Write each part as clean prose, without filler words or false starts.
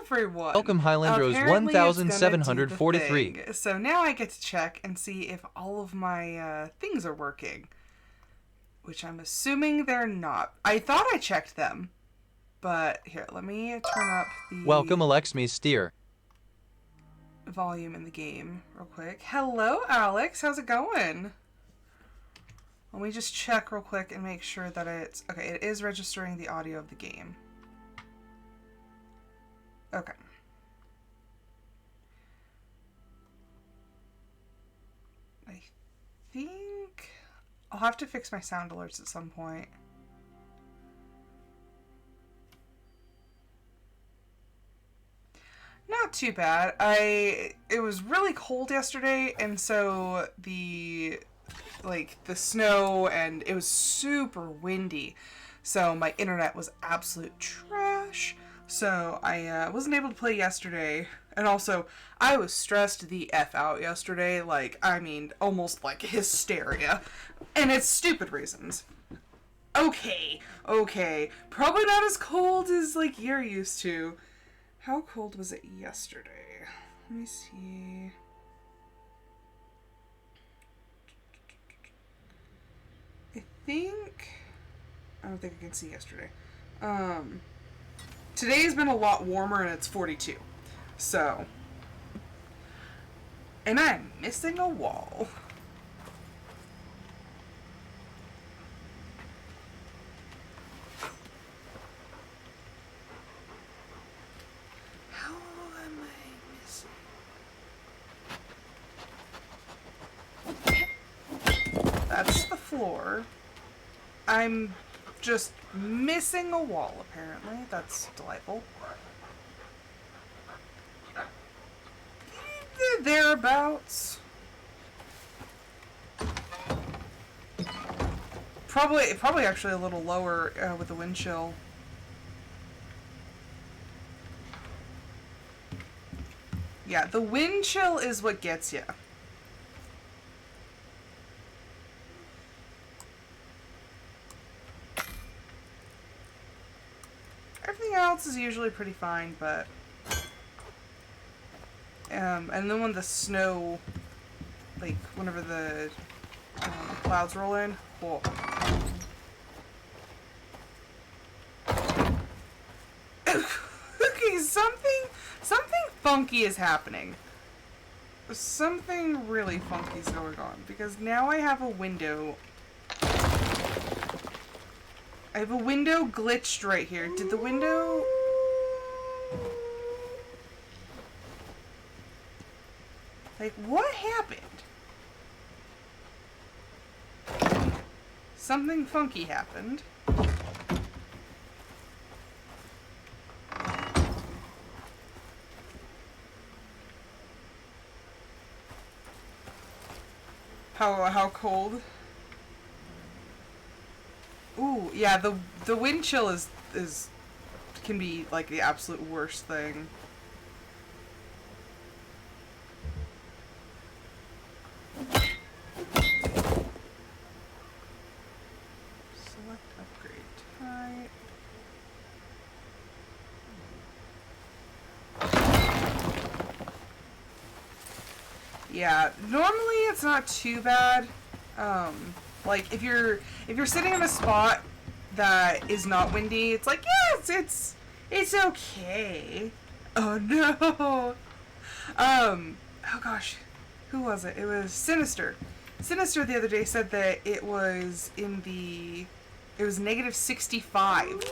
everyone. Welcome Highlandros Apparently it's gonna do the 1743. thing. So now I get to check and see if all of my things are working. Which I'm assuming they're not. I thought I checked them. But here, let me turn up the Welcome Alexme Steer. volume in the game real quick. Hello, Alex. How's it going? Let me just check real quick and make sure that it's... Okay, it is registering the audio of the game. Okay. I think I'll have to fix my sound alerts at some point. Not too bad. It was really cold yesterday, and so the snow, and it was super windy. So my internet was absolute trash. So I wasn't able to play yesterday. And also, I was stressed the F out yesterday. Like, I mean, almost like hysteria. And it's stupid reasons. Okay. Probably not as cold as, like, you're used to. How cold was it yesterday? Let me see. I don't think I can see yesterday. Today's been a lot warmer and it's 42. So. And I'm missing a wall. How am I missing? That's the floor. I'm just missing a wall, apparently. That's delightful. Thereabouts. Probably actually a little lower with the wind chill. Yeah, the wind chill is what gets you. Everything else is usually pretty fine, but and then when the snow, like whenever the clouds roll in, whoa. Okay, something funky is happening. Something really funky is going on because now I have a window. I have a window glitched right here. Did the window... Like, what happened? Something funky happened. How cold? Ooh, yeah, the wind chill is can be like the absolute worst thing. Select upgrade type. Yeah, normally it's not too bad. Like if you're sitting in a spot that is not windy, it's like, yeah, it's okay. Oh no. Oh gosh, who was it? It was Sinister. Sinister the other day said that it was negative 65.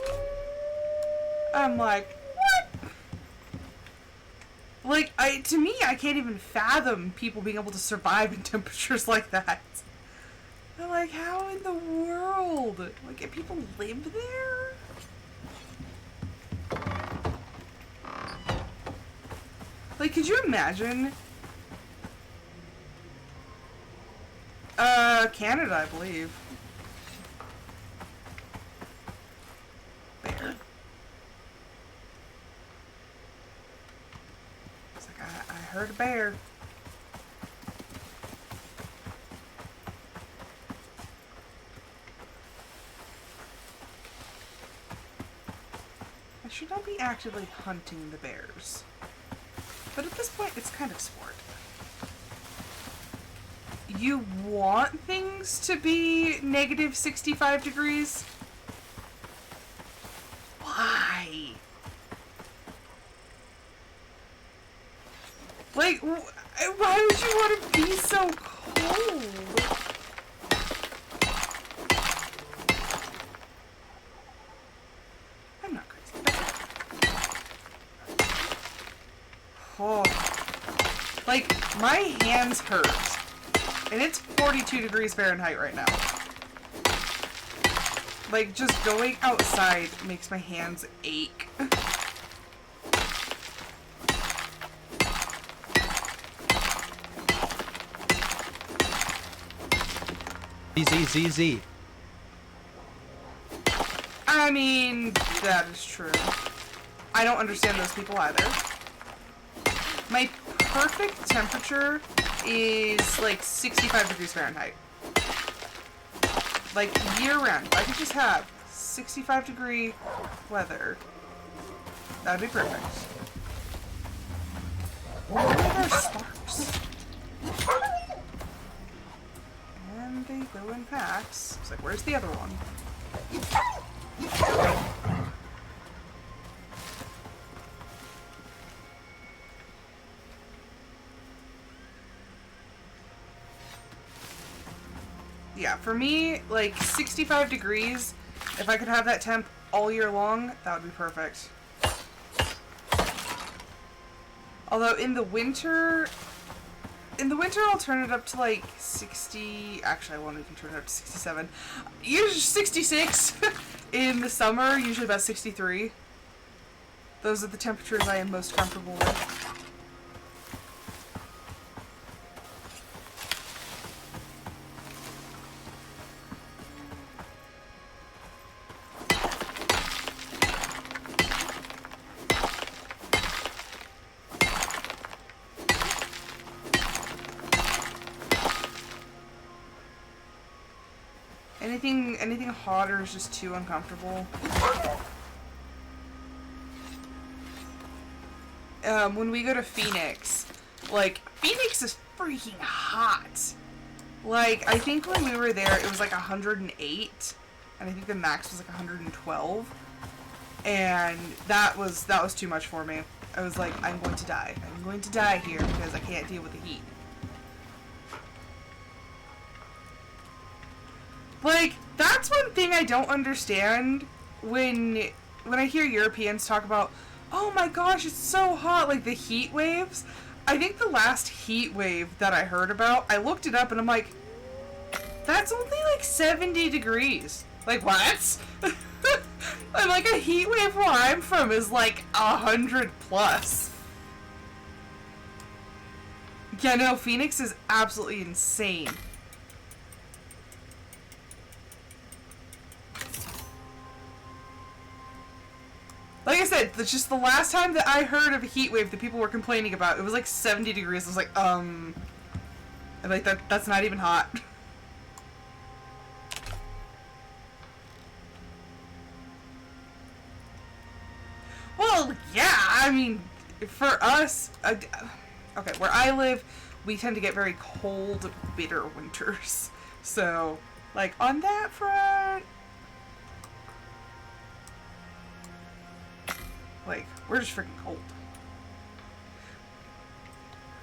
I'm like, what? Like, to me, I can't even fathom people being able to survive in temperatures like that. I'm like, how in the world? Like, if people live there? Like, could you imagine? Canada, I believe. Bear. It's like, I heard a bear. should not be actively hunting the bears. But at this point, it's kind of sport. You want things to be negative 65 degrees? Why? Like, why would you want to be so cold? I'm not crazy. Oh. Like, my hands hurt. And it's 42 degrees Fahrenheit right now. Like, just going outside makes my hands ache. ZZZ. I mean, that is true. I don't understand those people either. My perfect temperature is like 65 degrees Fahrenheit. Like year round. If I could just have 65 degree weather, that'd be perfect. Where are our sparks? And they go in packs. It's like, where's the other one? Yeah, for me, like 65 degrees, if I could have that temp all year long, that would be perfect. Although in the winter I'll turn it up to like 60, actually I won't even turn it up to 67. Usually 66 in the summer, usually about 63. Those are the temperatures I am most comfortable with. Anything hotter is just too uncomfortable. When we go to Phoenix, like, Phoenix is freaking hot. Like, I think when we were there, it was like 108, and I think the max was like 112, and that was too much for me. I was like, I'm going to die. I'm going to die here because I can't deal with the heat. Like, that's one thing I don't understand when I hear Europeans talk about, oh my gosh, it's so hot, like the heat waves. I think the last heat wave that I heard about, I looked it up and I'm like, that's only like 70 degrees. Like, what? I'm like, a heat wave where I'm from is like 100 plus. Yeah, no, Phoenix is absolutely insane. Like I said, that's just the last time that I heard of a heat wave that people were complaining about. It was like 70 degrees. I was like, I'm like, that's not even hot. Well, yeah, I mean, for us, okay, where I live, we tend to get very cold, bitter winters. So, like, on that front, like, we're just freaking cold.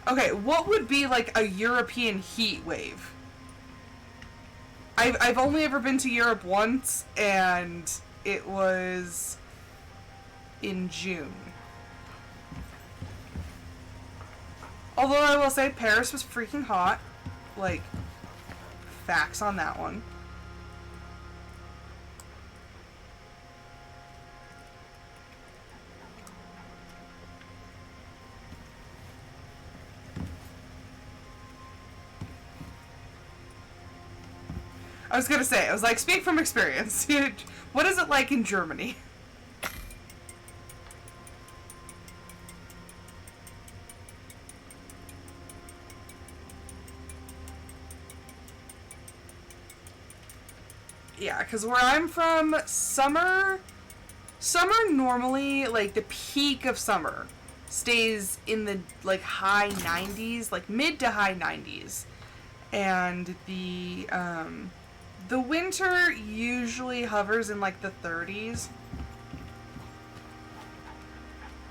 Okay, what would be like a European heat wave? I've only ever been to Europe once, and it was in June. Although I will say Paris was freaking hot. Like, facts on that one. I was gonna say, I was like, speak from experience. What is it like in Germany? Yeah, because where I'm from, summer Summer normally, like the peak of summer, stays in the like high 90s, like mid to high 90s, and the winter usually hovers in like the 30s.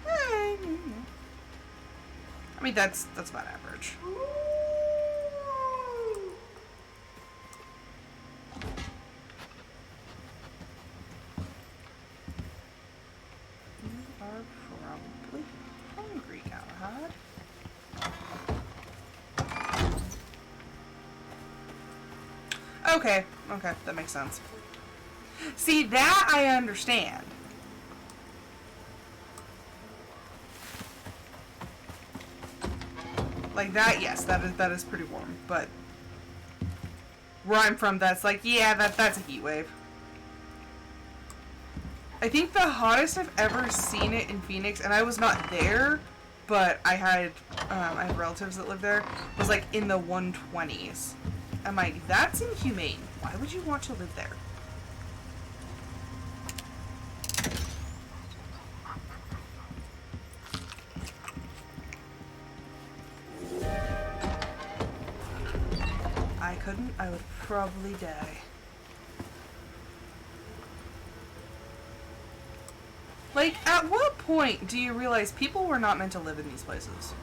I mean that's about average. Are probably hungry, Galahad. Okay, that makes sense. See, that I understand. Like that, yes, that is pretty warm, but where I'm from, that's like, yeah, that's a heat wave. I think the hottest I've ever seen it in Phoenix, and I was not there, but I had relatives that lived there, was like in the 120s. I'm like, that's inhumane. Why would you want to live there? I couldn't, I would probably die. Like, at what point do you realize people were not meant to live in these places?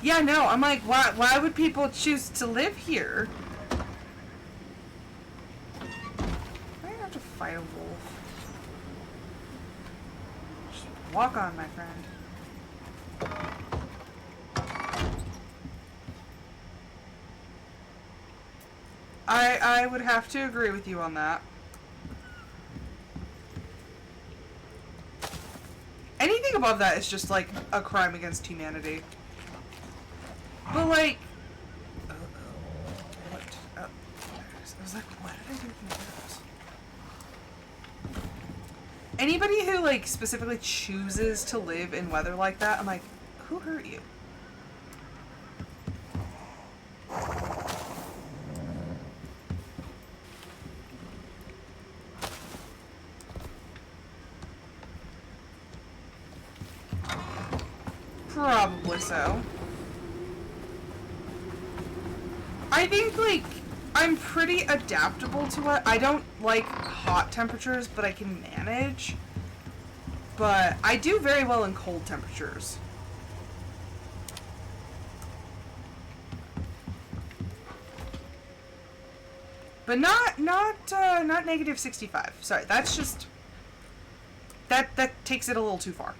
Yeah, no, I'm like, why would people choose to live here? I have to fight a wolf. Just walk on, my friend. I would have to agree with you on that. Anything above that is just like a crime against humanity. But like, what? I was like, what did I do with my arrows? Anybody who like specifically chooses to live in weather like that, I'm like, who hurt you? Probably so. I think, like, I'm pretty adaptable to it. I don't like hot temperatures, but I can manage. But I do very well in cold temperatures. But not negative 65. Sorry, that's just... That takes it a little too far.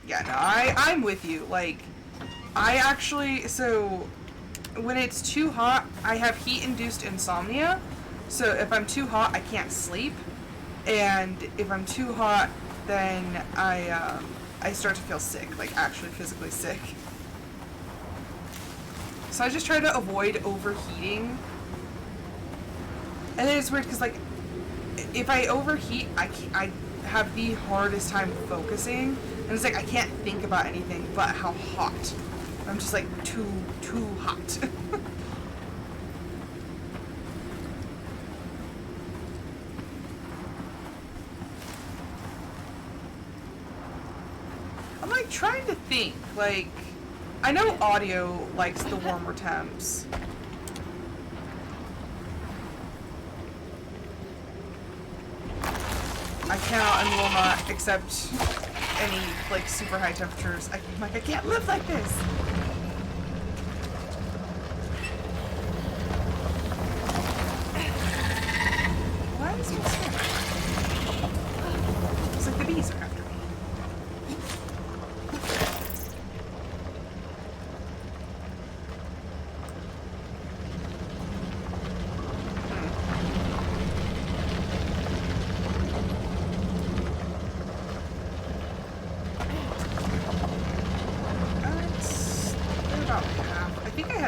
Yeah, no, I'm with you. Like, I actually, so when it's too hot, I have heat-induced insomnia. So if I'm too hot, I can't sleep. And if I'm too hot, then I start to feel sick, like actually physically sick. So I just try to avoid overheating. And then it's weird because, like, if I overheat, I have the hardest time focusing. And it's like I can't think about anything but how hot. I'm just like too hot. I'm like trying to think, like, I know audio likes the warmer temps. I cannot and will not accept any, like, super high temperatures. I'm like, I can't live like this! Why is it so? It's like the bees are after me.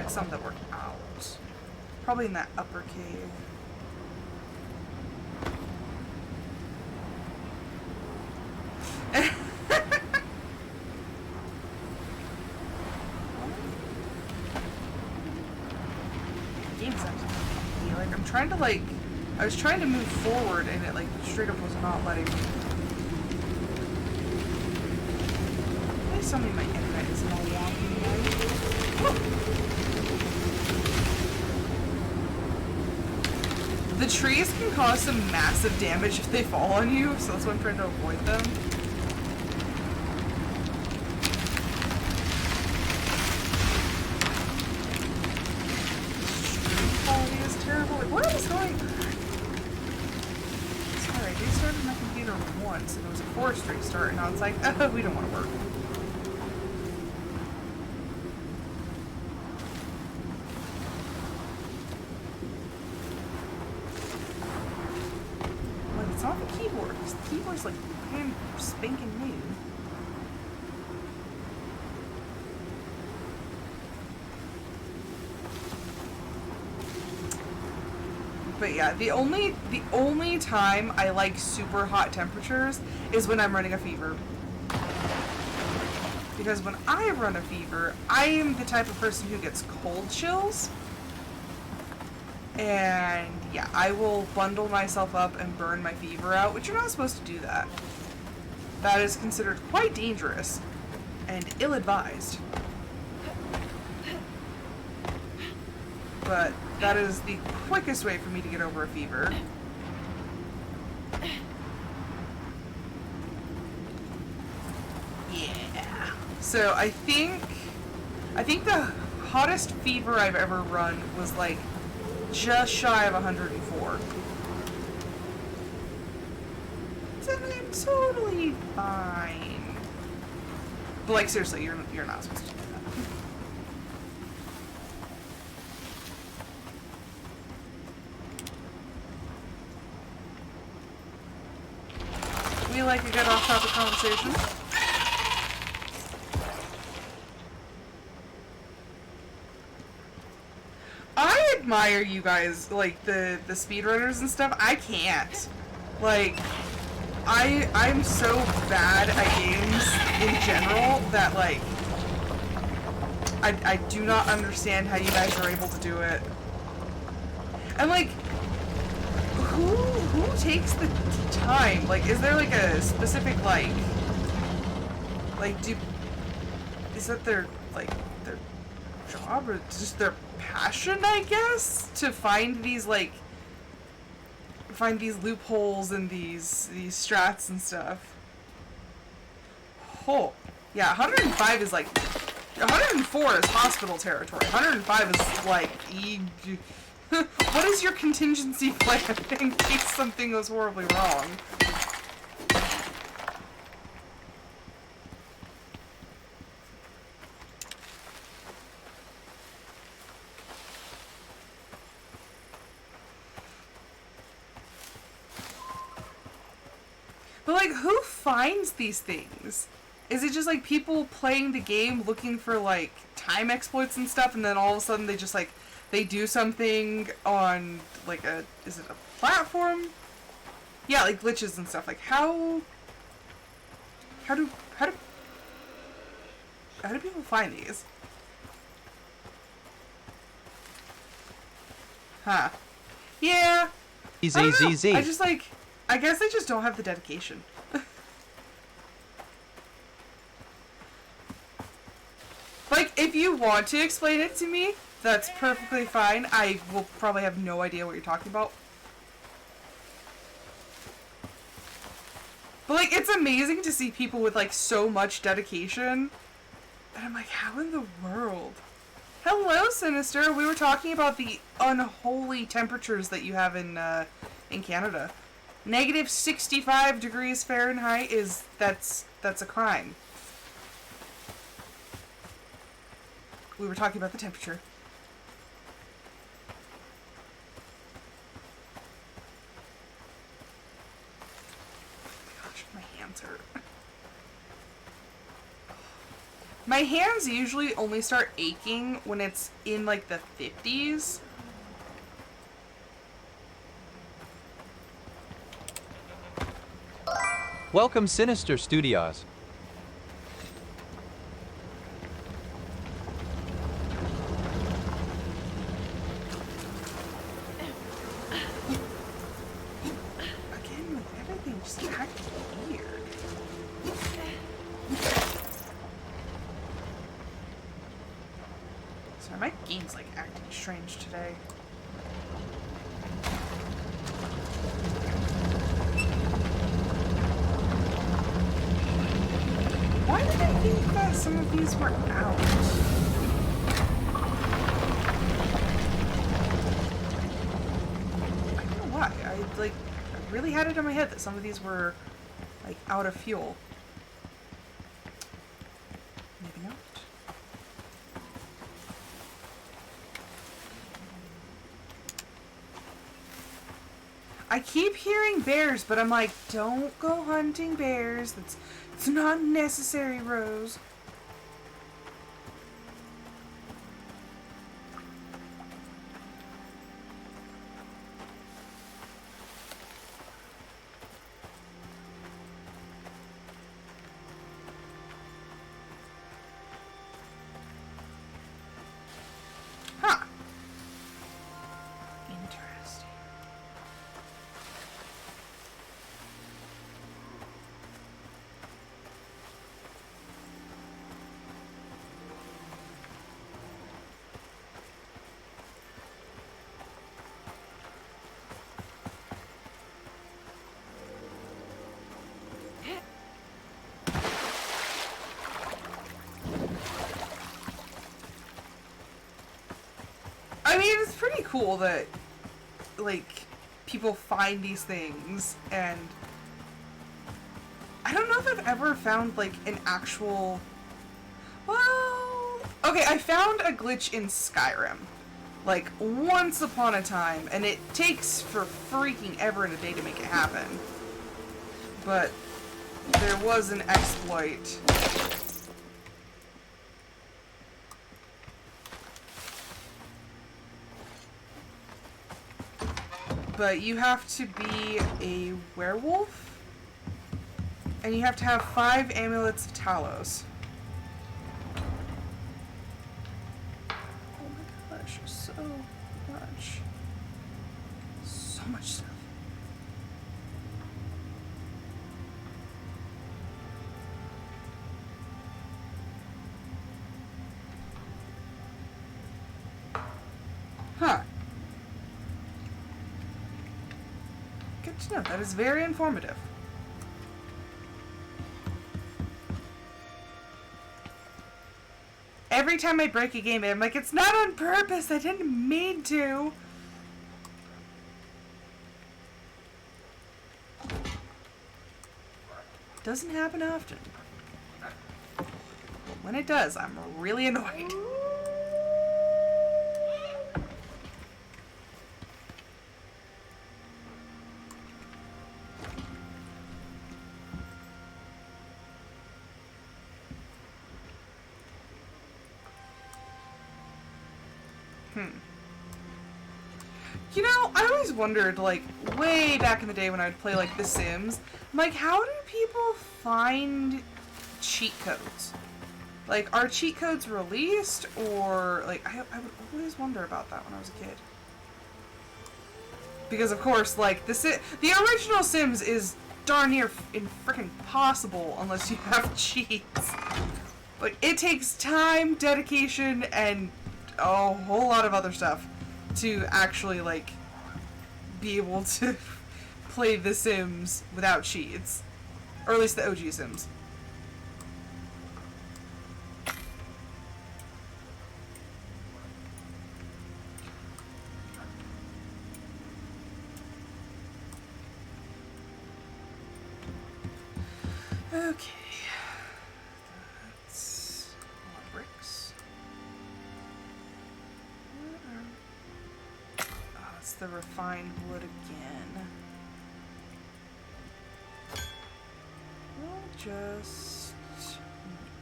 Some that were out. Probably in that upper cave. Like, I'm trying to, like... I was trying to move forward, and it, like, straight up was not letting me. Please tell me my internet isn't all wonky again. The trees can cause some massive damage if they fall on you, so that's why I'm trying to avoid them. What is going on? Sorry, I restarted my computer once and it was a forced restart, and now it's like, oh, we don't want to work. Like, it's not the keyboard, because the keyboard's like brand spanking new. But yeah, the only time I like super hot temperatures is when I'm running a fever. Because when I run a fever, I am the type of person who gets cold chills. And yeah, I will bundle myself up and burn my fever out, which you're not supposed to do that. That is considered quite dangerous and ill-advised. But that is the quickest way for me to get over a fever. Yeah. So I think the hottest fever I've ever run was like just shy of 104. So I'm totally fine. But like seriously, you're not supposed to do that. We like a good off-topic conversation. I admire you guys, like the speedrunners and stuff. I can't. Like, I'm so bad at games in general that like I do not understand how you guys are able to do it. And like, who takes the time? Like, is there like a specific is that their job or just their passion, I guess, to find these loopholes and these strats and stuff? Oh, yeah, 105 is like 104 is hospital territory. 105 is like what is your contingency plan in case something goes horribly wrong? But like, who finds these things? Is it just like people playing the game looking for like time exploits and stuff, and then all of a sudden they just like they do something on like is it a platform? Yeah, like glitches and stuff. Like how do people find these? Huh. Yeah. I don't know. I just like, I guess I just don't have the dedication. Like, if you want to explain it to me, that's perfectly fine. I will probably have no idea what you're talking about. But, like, it's amazing to see people with, like, so much dedication. And I'm like, how in the world? Hello, Sinister. We were talking about the unholy temperatures that you have in Canada. Negative 65 degrees Fahrenheit that's a crime. We were talking about the temperature. Gosh, my hands hurt. My hands usually only start aching when it's in like the 50s. Welcome, Sinister Studios. strange today. Why did I think that some of these were out? I don't know why. I really had it in my head that some of these were, like, out of fuel. Maybe not. I keep hearing bears, but I'm like, don't go hunting bears. It's not necessary, Rose. Huh. Interesting. I mean, it's pretty cool that, like, people find these things, and I don't know if I've ever found, like, an actual... Well... Okay, I found a glitch in Skyrim, like, once upon a time, and it takes for freaking ever and a day to make it happen. But there was an exploit. But you have to be a werewolf, and you have to have 5 amulets of Talos. Oh my gosh, so much. So much stuff. Huh. Good to know. That is very informative. Every time I break a game, I'm like, it's not on purpose. I didn't mean to. Doesn't happen often. When it does, I'm really annoyed. You know, I always wondered, like, way back in the day when I would play, like, The Sims, I'm like, how do people find cheat codes? Like, are cheat codes released, or, like, I would always wonder about that when I was a kid. Because, of course, like, the original Sims is darn near freaking impossible unless you have cheats. Like, it takes time, dedication, and a whole lot of other stuff to actually, like, be able to play The Sims without cheats. Or at least the OG Sims. Okay. That's a lot of bricks. Oh, it's the refined wood again. We'll just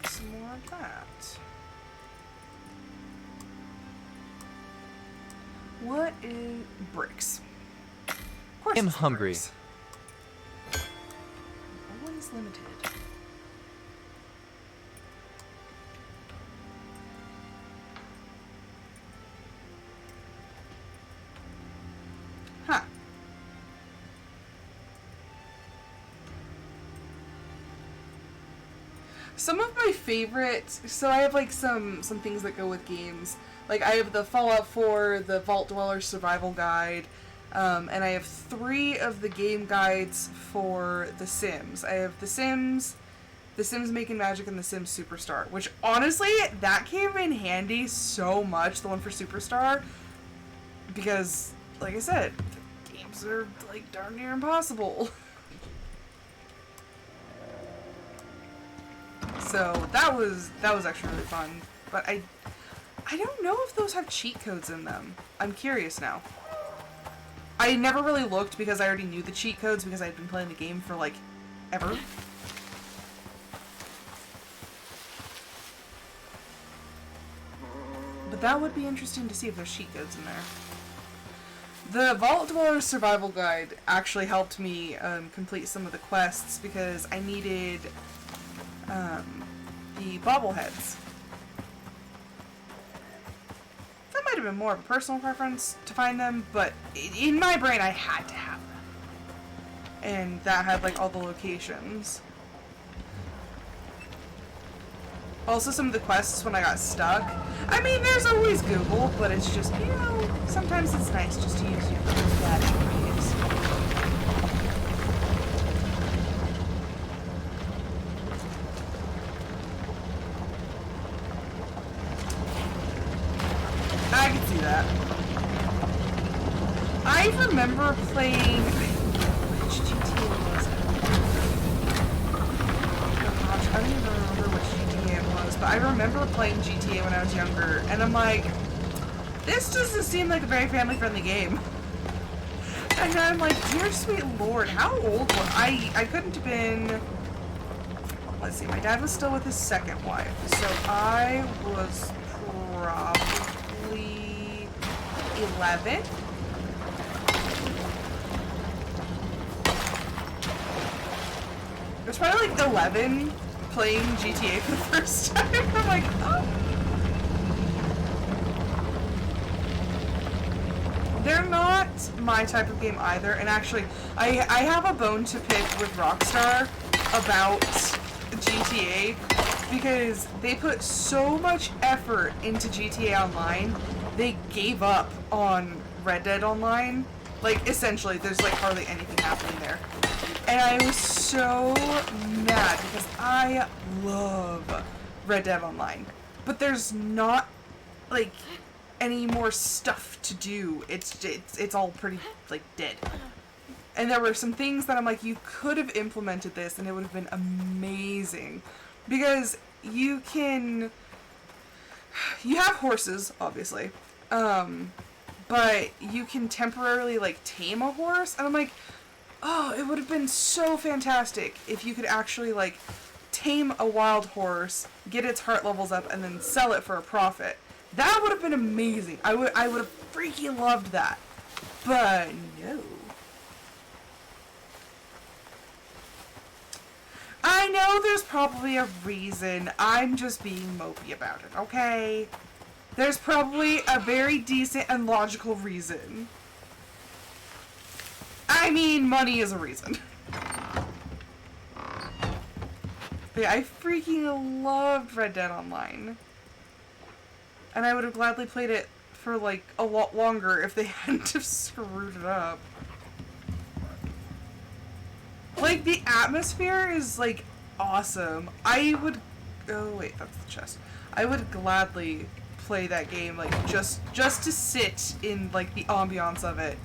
make some more of that. What is bricks? Of course, I'm it's hungry. bricks. Always limited. Huh. Some of my favorites, so I have like some things that go with games. Like, I have the Fallout 4, the Vault Dweller Survival Guide, and I have 3 of the game guides for The Sims. I have The Sims Making Magic, and The Sims Superstar, which, honestly, that came in handy so much, the one for Superstar, because, like I said, the games are, like, darn near impossible. So, that was actually really fun, but I don't know if those have cheat codes in them. I'm curious now. I never really looked because I already knew the cheat codes because I had been playing the game for, like, ever. But that would be interesting to see if there's cheat codes in there. The Vault Dweller Survival Guide actually helped me complete some of the quests because I needed the bobbleheads. That might have been more of a personal preference to find them, but in my brain I had to have them. And that had like all the locations. Also, some of the quests when I got stuck. I mean, there's always Google, but it's just, you know, sometimes it's nice just to use your batteries. I can see that. I remember playing... Which GTA was it? Oh gosh, I don't even remember which GTA it was, but I remember playing GTA when I was younger, and I'm like, this doesn't seem like a very family-friendly game. And then I'm like, dear sweet lord, how old was I? I couldn't have been... Let's see, my dad was still with his second wife, so I was probably 11? It was probably like 11 playing GTA for the first time. I'm like, oh. They're not my type of game either, and actually, I have a bone to pick with Rockstar about GTA because they put so much effort into GTA Online, they gave up on Red Dead Online. Like, essentially, there's like hardly anything happening there. And I was so mad because I love Red Dead Online. But there's not, like, any more stuff to do. It's all pretty, like, dead. And there were some things that I'm like, you could have implemented this and it would have been amazing. Because you have horses, obviously. But you can temporarily, like, tame a horse. And I'm like, oh, it would have been so fantastic if you could actually, like, tame a wild horse, get its heart levels up, and then sell it for a profit. That would have been amazing. I would have freaking loved that. But no. I know there's probably a reason. I'm just being mopey about it, okay? There's probably a very decent and logical reason. I mean, money is a reason. But yeah, I freaking loved Red Dead Online. And I would have gladly played it for, like, a lot longer if they hadn't have screwed it up. Like, the atmosphere is, like, awesome. I would... Oh, wait, that's the chest. I would gladly play that game, like, just to sit in, like, the ambiance of it.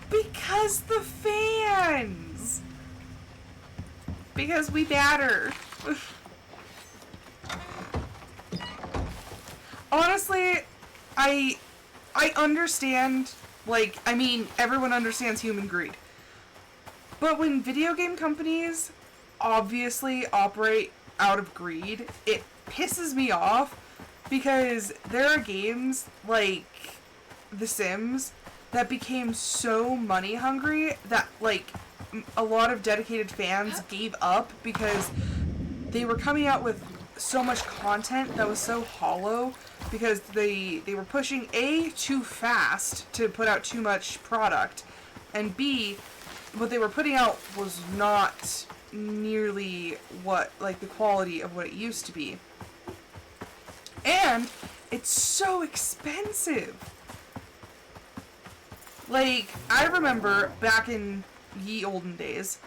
Because the fans! Because we matter. Honestly, I understand, like, I mean, everyone understands human greed. But when video game companies obviously operate out of greed, it pisses me off because there are games like The Sims that became so money hungry that, like, a lot of dedicated fans gave up because they were coming out with so much content that was so hollow because they were pushing A, too fast to put out too much product, and B, what they were putting out was not nearly what, like, the quality of what it used to be. And it's so expensive. Like, I remember back in ye olden days.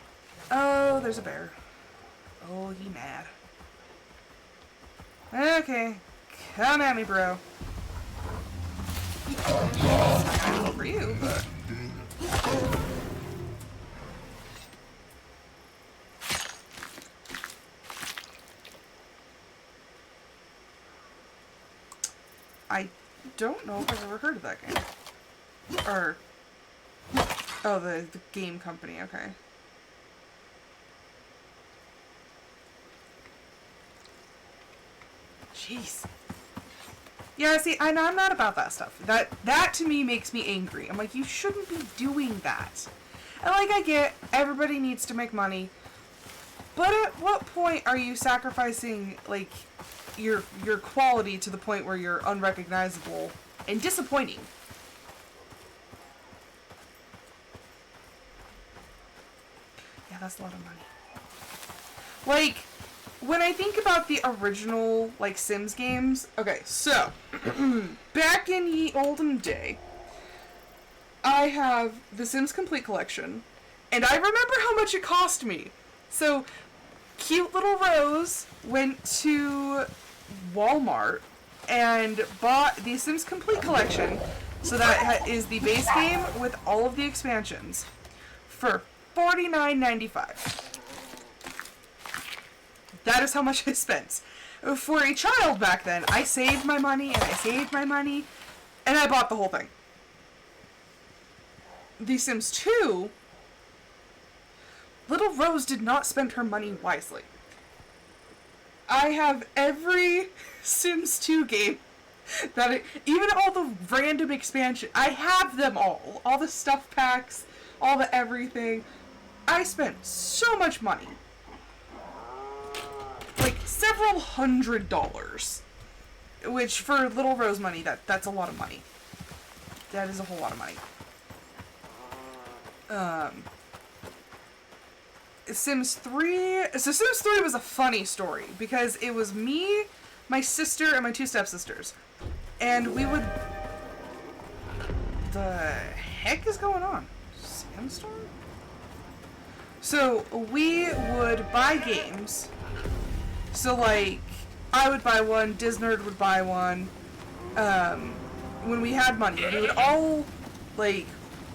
Oh, there's a bear. Oh, he mad. Okay, come at me, bro. Not for you, but... I don't know if I've ever heard of that game. Or... Oh, the game company, okay. Jeez. Yeah, see, I'm not about that stuff. That to me makes me angry. I'm like, you shouldn't be doing that. And like, I get everybody needs to make money, but at what point are you sacrificing like your quality to the point where you're unrecognizable and disappointing? Yeah, that's a lot of money. Like, when I think about the original, like, Sims games... Okay, so, back in ye olden day, I have the Sims Complete Collection, and I remember how much it cost me. So, cute little Rose went to Walmart and bought the Sims Complete Collection, so that is the base game with all of the expansions, for $49.95. That is how much I spent. For a child back then, I saved my money, and I saved my money, and I bought the whole thing. The Sims 2, little Rose did not spend her money wisely. I have every Sims 2 game, even all the random expansion, I have them all. All the stuff packs, all the everything. I spent so much money. Like, several $100s. Which, for Little Rose money, that's a lot of money. That is a whole lot of money. Sims 3... So Sims 3 was a funny story, because it was me, my sister, and my two stepsisters. And we would... The heck is going on? Sandstorm? So, we would buy games... So, like, I would buy one, Disnerd would buy one, when we had money. We would all, like,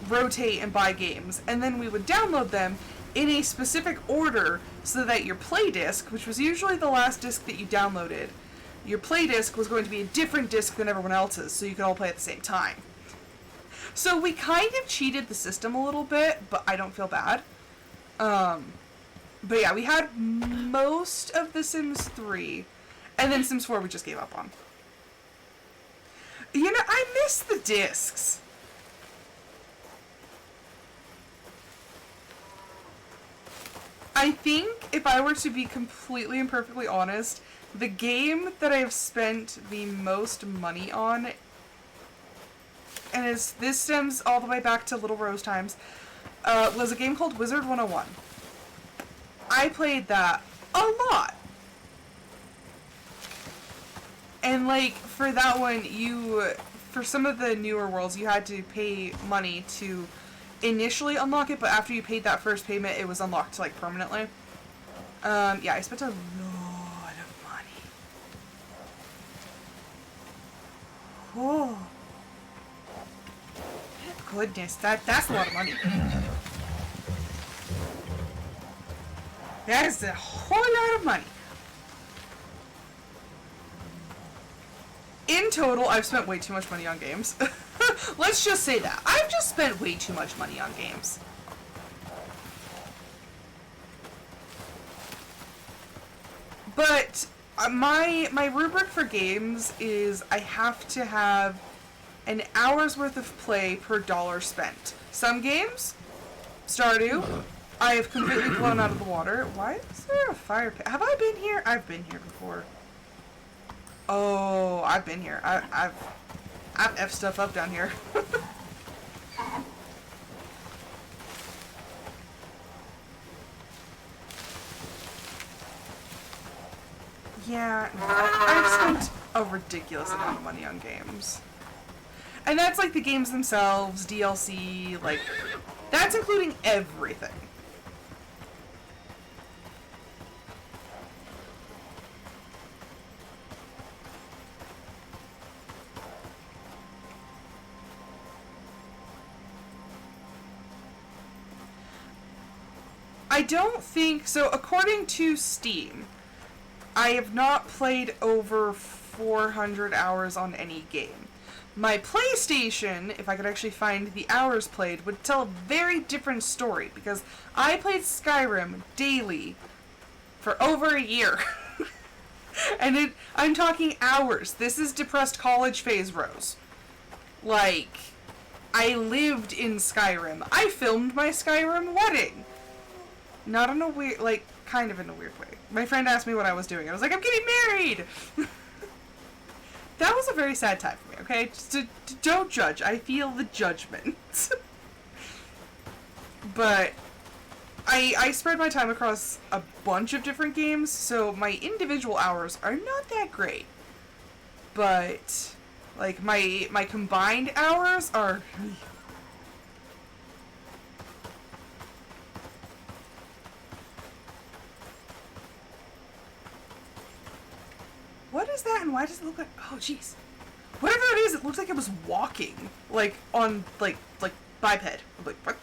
rotate and buy games, and then we would download them in a specific order so that your play disc, which was usually the last disc that you downloaded, your play disc was going to be a different disc than everyone else's, so you could all play at the same time. So we kind of cheated the system a little bit, but I don't feel bad. But yeah, we had most of the Sims 3, and then Sims 4 we just gave up on. You know, I miss the discs. I think, if I were to be completely and perfectly honest, the game that I've spent the most money on, and this stems all the way back to Little Rose times, was a game called Wizard 101. I played that a lot. And, like, for that one, for some of the newer worlds, you had to pay money to initially unlock it, but after you paid that first payment, it was unlocked, like, permanently. Yeah, I spent a lot of money. Oh. Goodness, that's a lot of money. That is a whole lot of money. In total, I've spent way too much money on games. Let's just say that. I've just spent way too much money on games. But my rubric for games is I have to have an hour's worth of play per dollar spent. Some games, Stardew, I have completely blown out of the water. Why is there a fire pit? Have I been here? I've been here before. Oh, I've been here. I've F stuff up down here. Yeah, I've spent a ridiculous amount of money on games. And that's like the games themselves, DLC, like, that's including everything. I don't think, so according to Steam, I have not played over 400 hours on any game. My PlayStation, if I could actually find the hours played, would tell a very different story, because I played Skyrim daily for over a year. And I'm talking hours. This is depressed college phase Rose. Like, I lived in Skyrim. I filmed my Skyrim wedding. Not in a weird, like, kind of in a weird way. My friend asked me what I was doing. I was like, I'm getting married! That was a very sad time for me, okay? Just don't judge. I feel the judgment. But I spread my time across a bunch of different games, so my individual hours are not that great. But, like, my combined hours are... What is that, and why does it look like... Oh, jeez. Whatever it is, it looks like it was walking. Like, on, like biped. I'm like, what?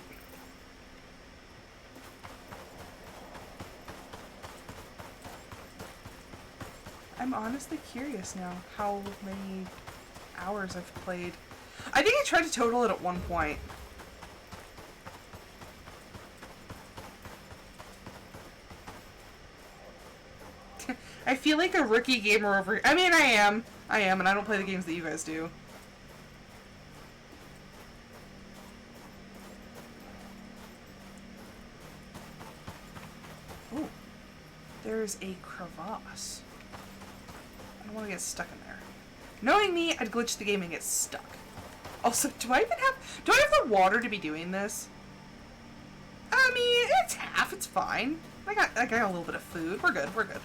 I'm honestly curious now how many hours I've played. I think I tried to total it at one point. I feel like a rookie gamer over here. I mean, I am, and I don't play the games that you guys do. Ooh. There's a crevasse. I don't want to get stuck in there. Knowing me, I'd glitch the game and get stuck. Also, do I have the water to be doing this? I mean, it's half, it's fine. I got a little bit of food. We're good, we're good.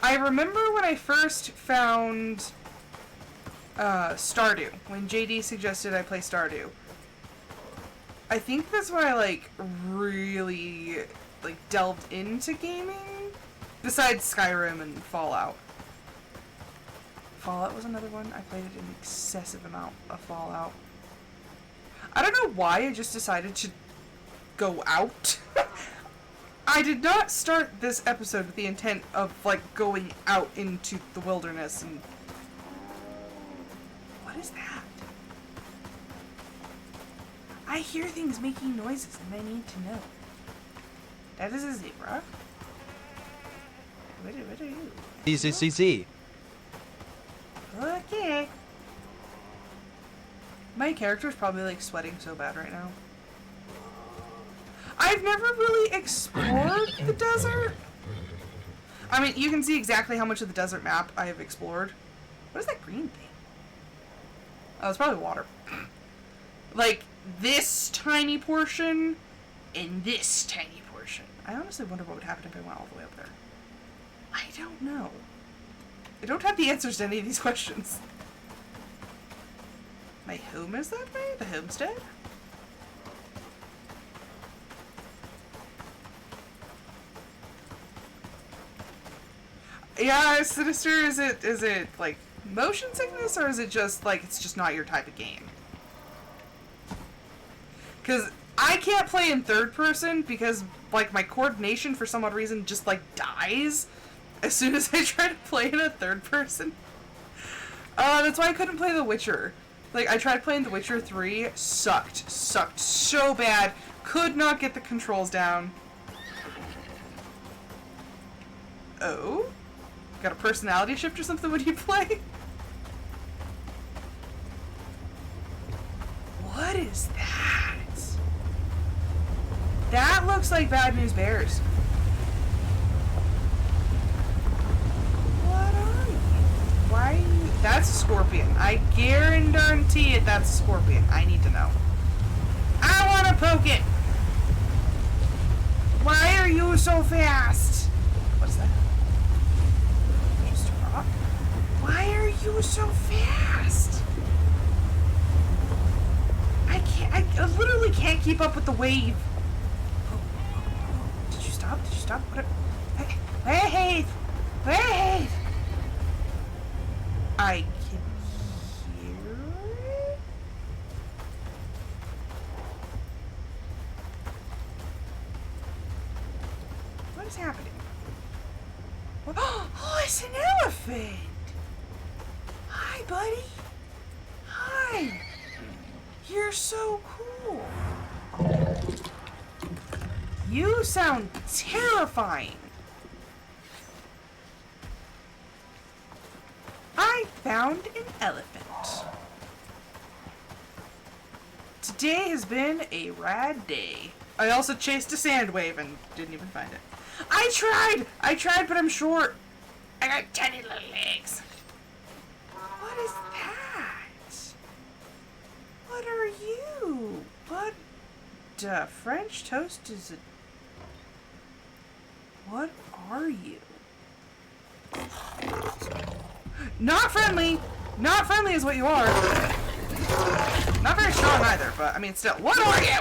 I remember when I first found Stardew, when JD suggested I play Stardew. I think that's when I, like, really, like, delved into gaming, besides Skyrim and Fallout. Fallout was another one. I played an excessive amount of Fallout. I don't know why I just decided to go out. I did not start this episode with the intent of, like, going out into the wilderness and... What is that? I hear things making noises and I need to know. That is a zebra. What are you? ZZZ. Okay. My character's probably, like, sweating so bad right now. I've never really explored the desert. I mean, you can see exactly how much of the desert map I have explored. What is that green thing? Oh, it's probably water. Like, this tiny portion and this tiny portion. I honestly wonder what would happen if I went all the way up there. I don't know. I don't have the answers to any of these questions. My home is that way? The homestead? Yeah, Sinister, is it like motion sickness, or is it just like it's just not your type of game? Because I can't play in third person because like my coordination for some odd reason just like dies as soon as I try to play in a third person. That's why I couldn't play The Witcher. Like, I tried playing The Witcher 3, sucked so bad, could not get the controls down. Oh? Got a personality shift or something when you play? What is that? That looks like Bad News Bears. What are you? Why are you... That's a scorpion. I guarantee it that's a scorpion. I need to know. I want to poke it. Why are you so fast? What's that? Just a rock? Why are you so fast? I literally can't keep up with the wave. Did you stop? Did you stop? What? Wait! Wait! I can hear it. What is happening? What? Oh, it's an elephant! Hi, buddy. Hi. You're so cool. You sound terrifying. I found an elephant. Today has been a rad day. I also chased a sand wave and didn't even find it. I tried, but I'm short. I got tiny little legs. What is that? What are you? What? French toast is a... What are you? Not friendly! Not friendly is what you are. Not very strong either, but I mean still. What are you?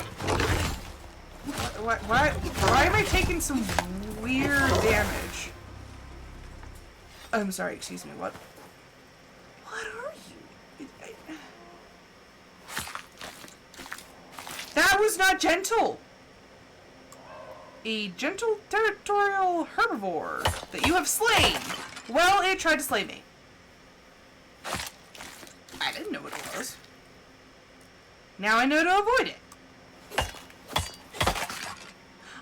Why am I taking some weird damage? I'm sorry, excuse me, what? What are you? That was not gentle! A gentle territorial herbivore that you have slain. Well, it tried to slay me. I didn't know what it was. Now I know to avoid it.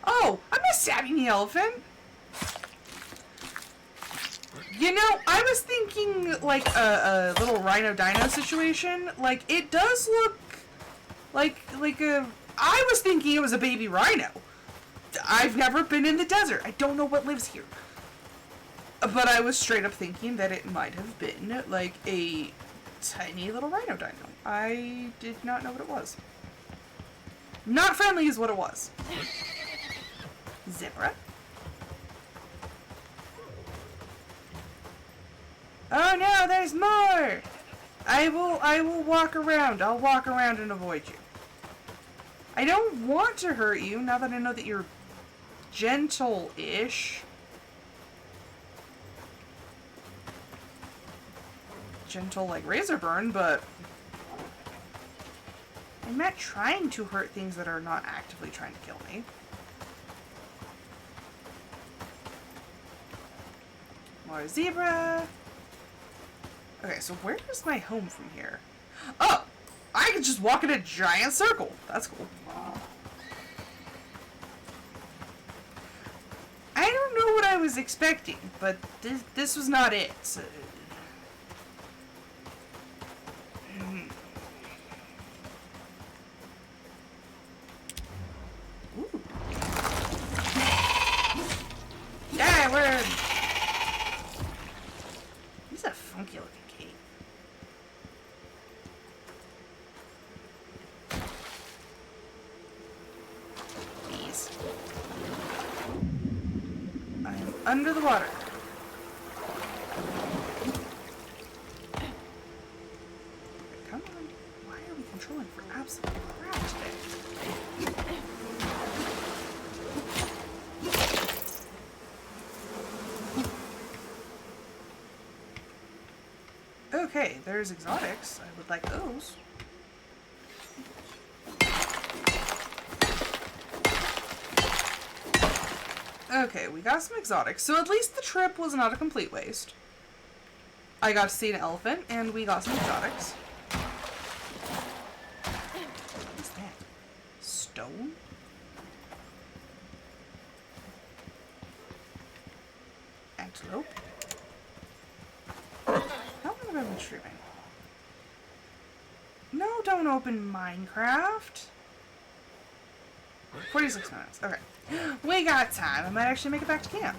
Oh, I'm not stabbing the elephant. You know, I was thinking like a little rhino dino situation. Like, it does look like a... I was thinking it was a baby rhino. I've never been in the desert. I don't know what lives here. But I was straight up thinking that it might have been like a tiny little rhino dino. I did not know what it was. Not friendly is what it was. Zebra. Oh no, there's more! I will walk around. I'll walk around and avoid you. I don't want to hurt you now that I know that you're gentle-ish. Gentle like razor burn, but I'm not trying to hurt things that are not actively trying to kill me. More zebra. Okay, so where is my home from here? Oh! I can just walk in a giant circle. That's cool. I don't know what I was expecting, but this was not it. Ooh. Yeah, we're... He's a funky looking cave. Please. I am under the water. Come on. Why are we controlling for absolute crap today? Okay, there's exotics. I would like those. Okay, we got some exotics. So at least the trip was not a complete waste. I got to see an elephant, and we got some exotics. What is that? Stone? Antelope? How long have I been streaming? No, don't open Minecraft. 46 minutes. Okay. We got time. I might actually make it back to camp.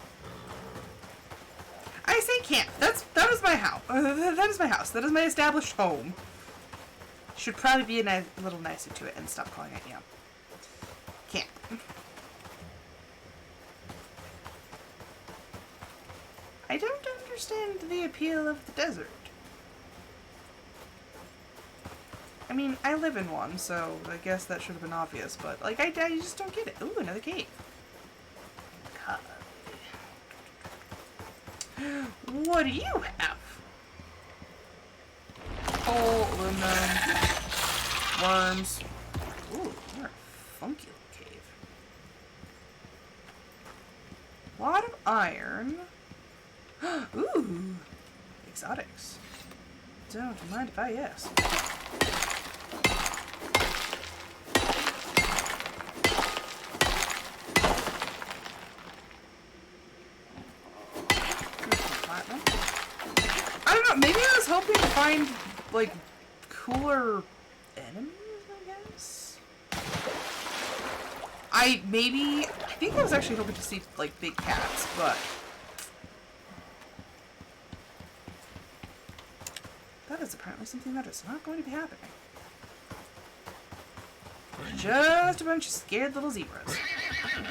I say camp. That is my house. That is my house. That is my established home. Should probably be a little nicer to it and stop calling it, camp. I don't understand the appeal of the desert. I mean, I live in one, so I guess that should have been obvious, but, like, I just don't get it. Ooh, another cave. What do you have? Coal, aluminum, worms. Ooh, you're a funky little cave. A lot of iron. Ooh, exotics. Don't mind if I ask. I don't know, maybe I was hoping to find, like, cooler enemies, I guess? I think I was actually hoping to see, like, big cats, but... that is apparently something that is not going to be happening. Just a bunch of scared little zebras.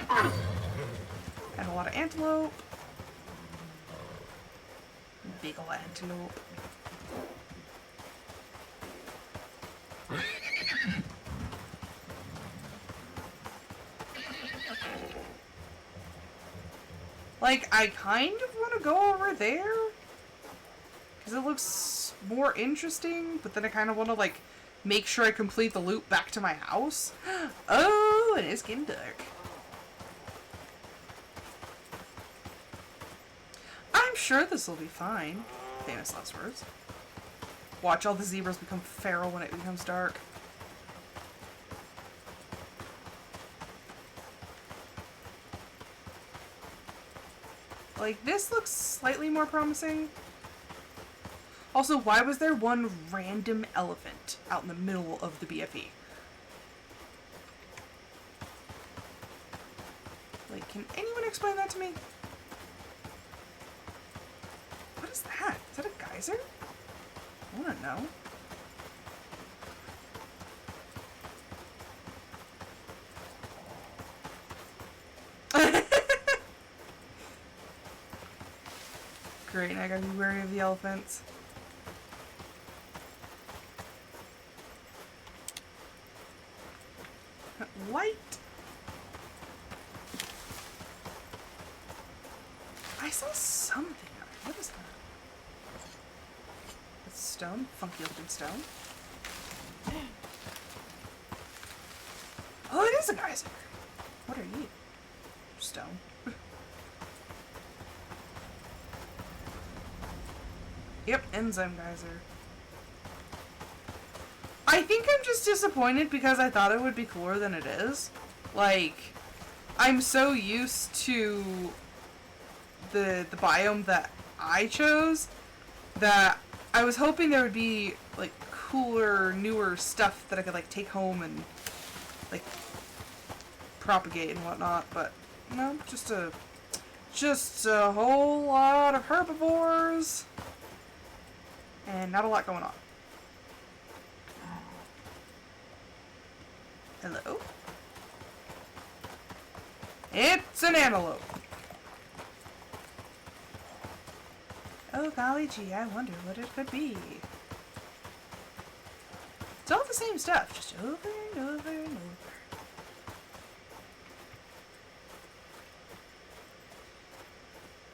And a lot of antelope. Big ol' antelope. Like, I kind of want to go over there. Because it looks more interesting, but then I kind of want to, like, make sure I complete the loop back to my house. Oh, it is getting dark. I'm sure this will be fine. Famous last words. Watch all the zebras become feral when it becomes dark. Like, this looks slightly more promising. Also, why was there one random elephant out in the middle of the BFE? Like, can anyone explain that to me? What is that? Is that a geyser? I wanna know. Great, now I gotta be wary of the elephants. Light! I saw something out here. What is that? It's stone? Funky looking stone? Oh, it is a geyser! What are you? Stone. Yep, enzyme geyser. I think I'm just disappointed because I thought it would be cooler than it is. Like, I'm so used to the biome that I chose that I was hoping there would be, like, cooler, newer stuff that I could, like, take home and, like, propagate and whatnot, but no, just a whole lot of herbivores and not a lot going on. Hello? It's an antelope. Oh golly gee, I wonder what it could be. It's all the same stuff, just over and over and over.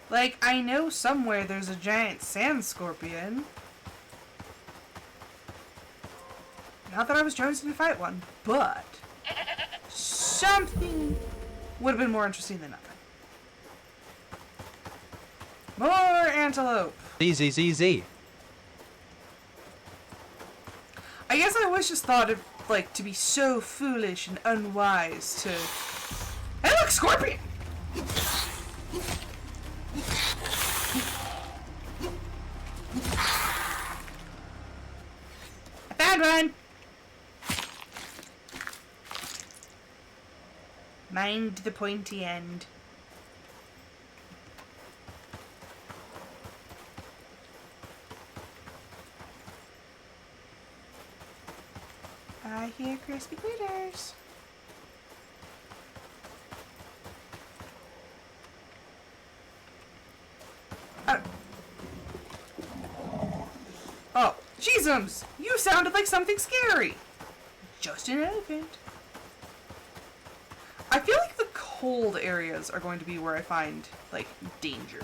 Like, I know somewhere there's a giant sand scorpion. Not that I was jonesing to fight one, but something would have been more interesting than nothing. More antelope. Z. I guess I always just thought of, like, to be so foolish and unwise to... Hey look, scorpion! I found one! Mind the pointy end. I hear crispy critters. Oh, Jeezums! You sounded like something scary. Just an elephant. I feel like the cold areas are going to be where I find, like, danger.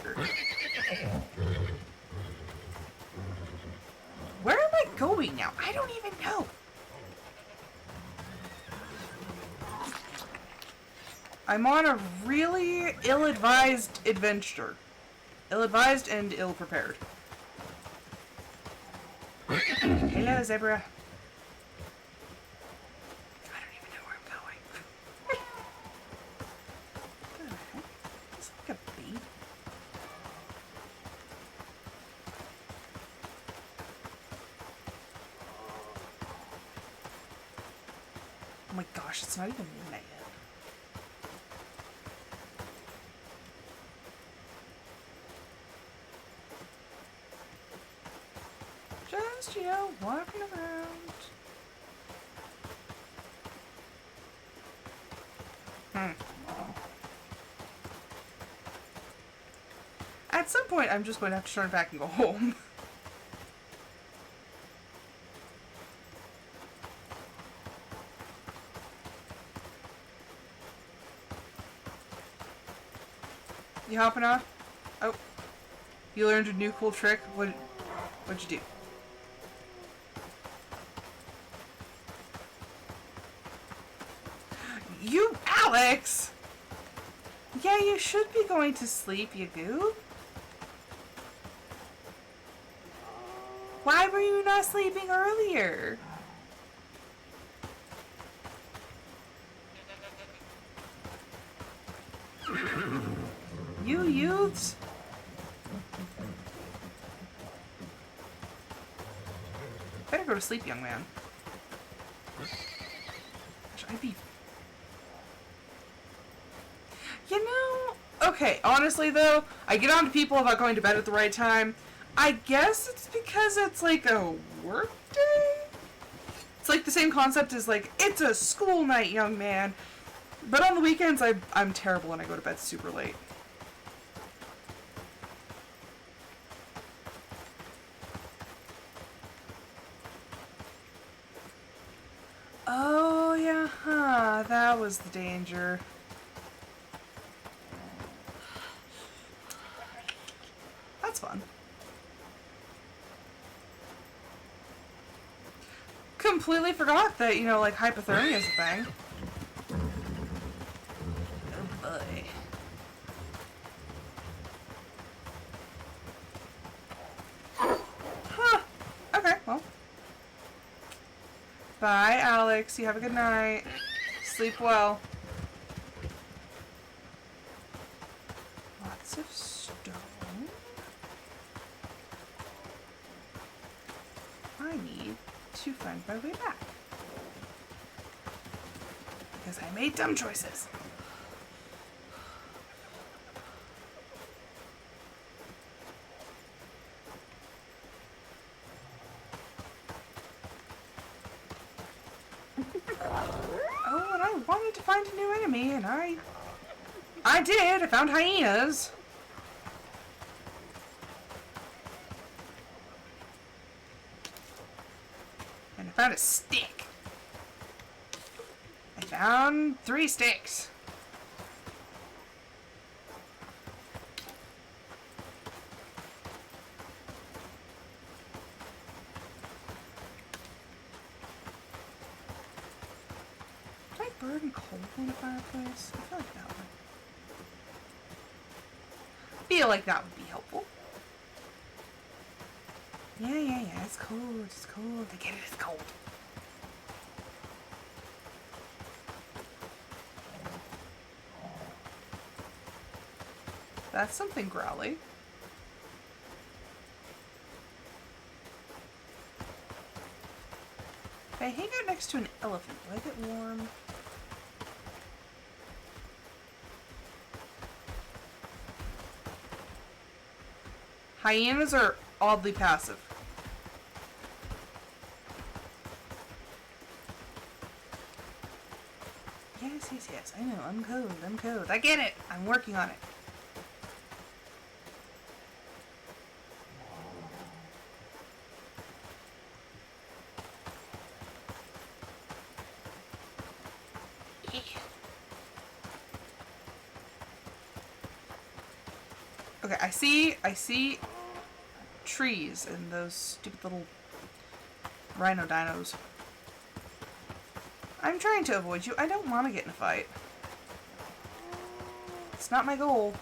Where am I going now? I don't even know. I'm on a really ill-advised adventure. Ill-advised and ill-prepared. Hello, zebra. I don't even know where I'm going. What the heck? Is that like a bee? Oh my gosh, it's not even midnight yet. Just, you know, walking around. At some point, I'm just going to have to turn back and go home. You hopping off? Oh. You learned a new cool trick? What'd you do? You, Alex! Yeah, you should be going to sleep, you goob. Why were you not sleeping earlier? You youths. Better go to sleep, young man. Gosh, I'd be... You know... Okay, honestly though, I get on to people about going to bed at the right time. I guess it's because it's like a work day? It's like the same concept as like, it's a school night, young man. But on the weekends, I'm terrible and I go to bed super late. Oh, yeah, huh. That was the danger. That's fun. Completely forgot that, you know, like, hypothermia is a thing. Oh, boy. Huh. Okay, well. Bye, Alex. You have a good night. Sleep well. Lots of stone. I need to find my way back. Because I made dumb choices. Oh, and I wanted to find a new enemy, and I did. I found hyenas. And I found a stick. I found 3 sticks. Did I burn coal in the fireplace? I feel like that would. Feel like that would be helpful. Yeah. It's cold. It's cold. I get it. It's cold. That's something growly. If I hang out next to an elephant, will I get warm? Hyenas are oddly passive. Yes, yes, yes. I know. I'm code. I'm code. I get it. I'm working on it. Yeah. Okay, I see trees and those stupid little rhino dinos. I'm trying to avoid you. I don't want to get in a fight. It's not my goal.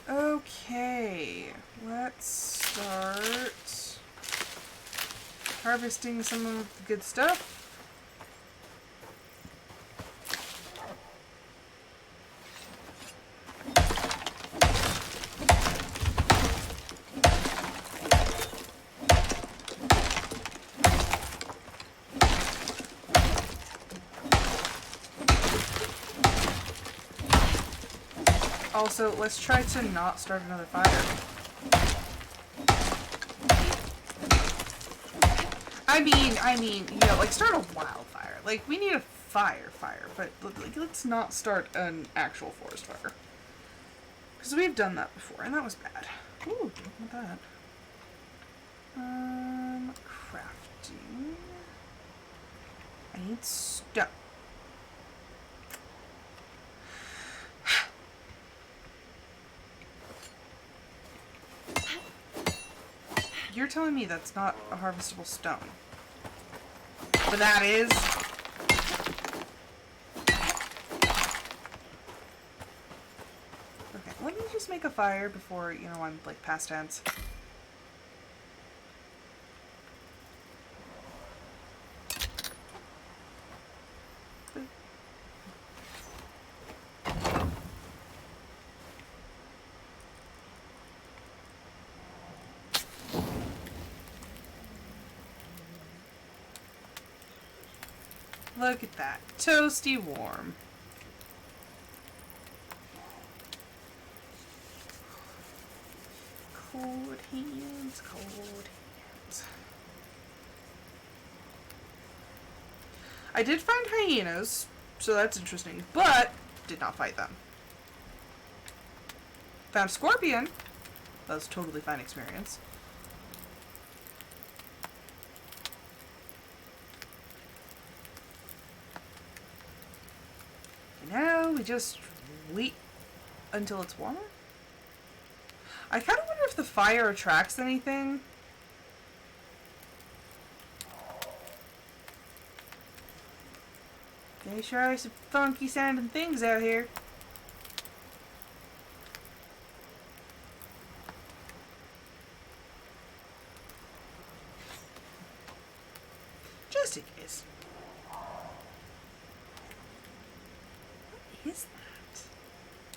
Okay, let's start harvesting some of the good stuff. Also, let's try to not start another fire. I mean, you know, like start a wildfire. Like we need a fire, but like, let's not start an actual forest fire. Because we've done that before, and that was bad. Ooh, don't want that. Crafting. I need stuff. You're telling me that's not a harvestable stone. But that is. Okay, let me just make a fire before, you know, I'm like past tense. Look at that. Toasty warm. Cold hands, cold hands. I did find hyenas, so that's interesting, but did not fight them. Found scorpion. That was a totally fine experience. Now we just wait until it's warmer? I kind of wonder if the fire attracts anything. They sure are some funky sounding things out here. Just in case. What is that?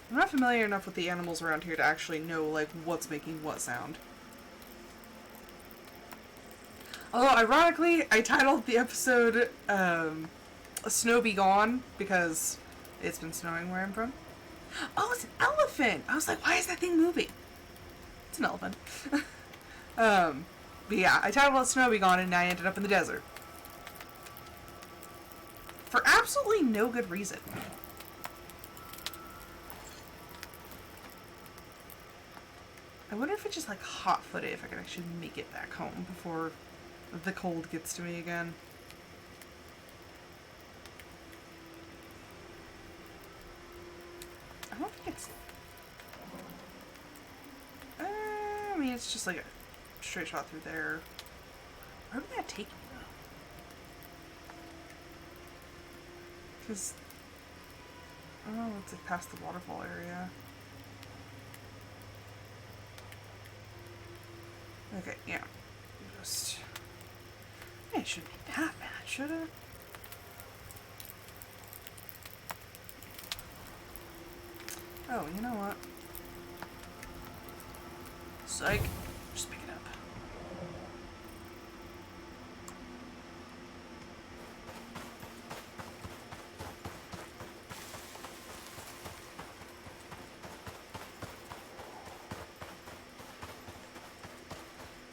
I'm not familiar enough with the animals around here to actually know, like, what's making what sound. Although, ironically, I titled the episode, Snow Be Gone, because it's been snowing where I'm from. Oh, it's an elephant! I was like, why is that thing moving? It's an elephant. But yeah, I titled it Snow Be Gone, and I ended up in the desert. For absolutely no good reason. I wonder if it's just like hot-footed, if I can actually make it back home before the cold gets to me again. I don't think it's... I mean, it's just like a straight shot through there. Where would that take me, though? Because... oh, it's like past the waterfall area. Okay, yeah. Just... yeah, it shouldn't be that bad, should it? Oh, you know what? Psych. Just pick it up.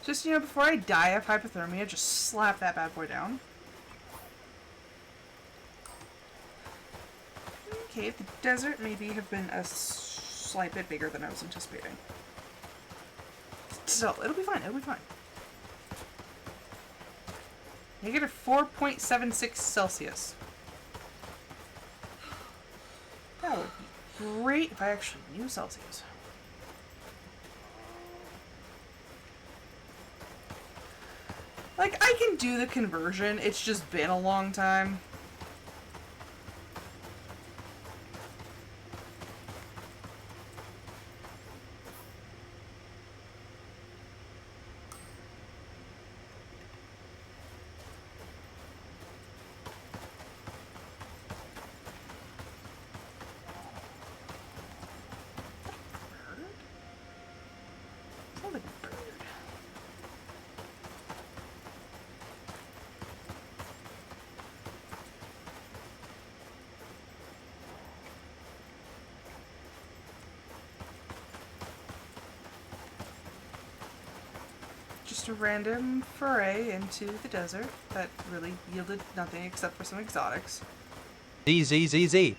Just, before I die of hypothermia, just slap that bad boy down. Okay, the desert maybe have been a slight bit bigger than I was anticipating. So, it'll be fine, it'll be fine. Negative 4.76 Celsius. That would be great if I actually knew Celsius. Like, I can do the conversion, it's just been a long time. Sounds like a bird. Just a random foray into the desert that really yielded nothing except for some exotics. Z.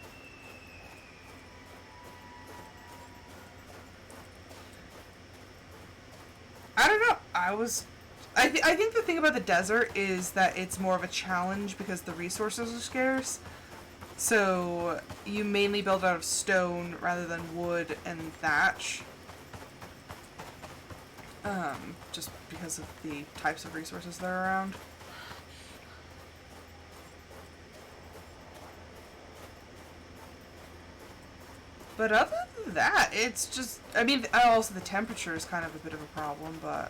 I don't know. I think the thing about the desert is that it's more of a challenge because the resources are scarce. So you mainly build out of stone rather than wood and thatch. Just because of the types of resources that are around. But other than that, it's just, I mean, also the temperature is kind of a bit of a problem, but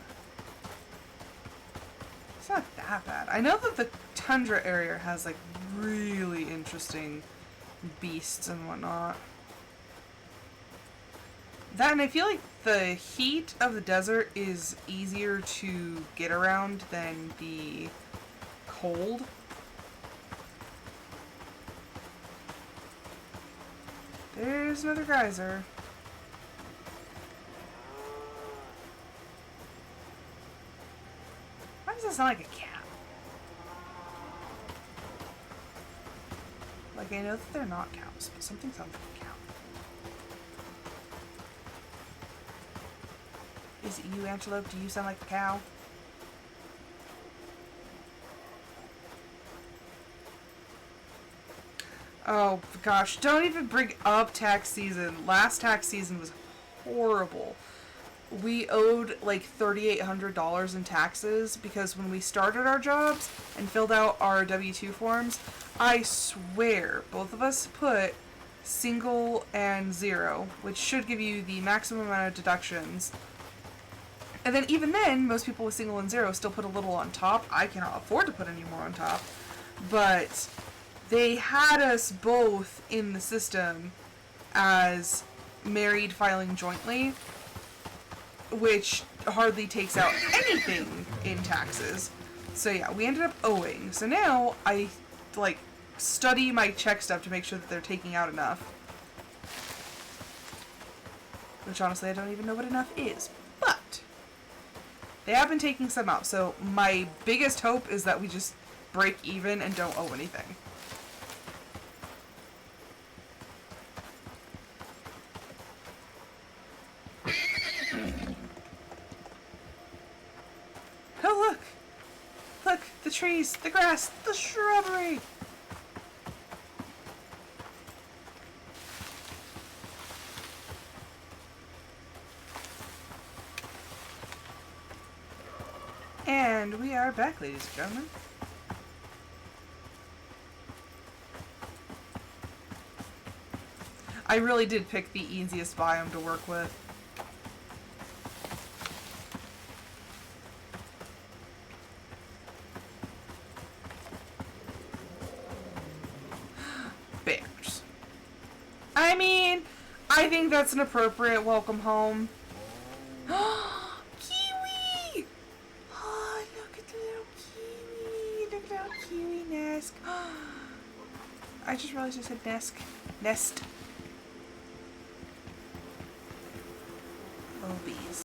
it's not that bad. I know that the tundra area has, like, really interesting beasts and whatnot. That, and I feel like the heat of the desert is easier to get around than the cold. There's another geyser. Why does that sound like a cat? Like, I know that they're not cows, but something sounds like a cow. Is it you, Antelope? Do you sound like a cow? Oh gosh, don't even bring up tax season. Last tax season was horrible. We owed like $3,800 in taxes because when we started our jobs and filled out our W-2 forms, I swear both of us put single and zero, which should give you the maximum amount of deductions. And then even then, most people with single and zero still put a little on top. I cannot afford to put any more on top. But they had us both in the system as married filing jointly, which hardly takes out anything in taxes. So yeah, we ended up owing. So now I, like, study my check stub to make sure that they're taking out enough. Which honestly I don't even know what enough is. But they have been taking some out. So my biggest hope is that we just break even and don't owe anything. Oh, look! Look! The trees, the grass, the shrubbery! And we are back, ladies and gentlemen. I really did pick the easiest biome to work with. Bears. I mean, I think that's an appropriate welcome home. Kiwi! Oh, look at the little kiwi. Look at the little kiwi nest. I just realized I said nest. Nest. Oh, bees.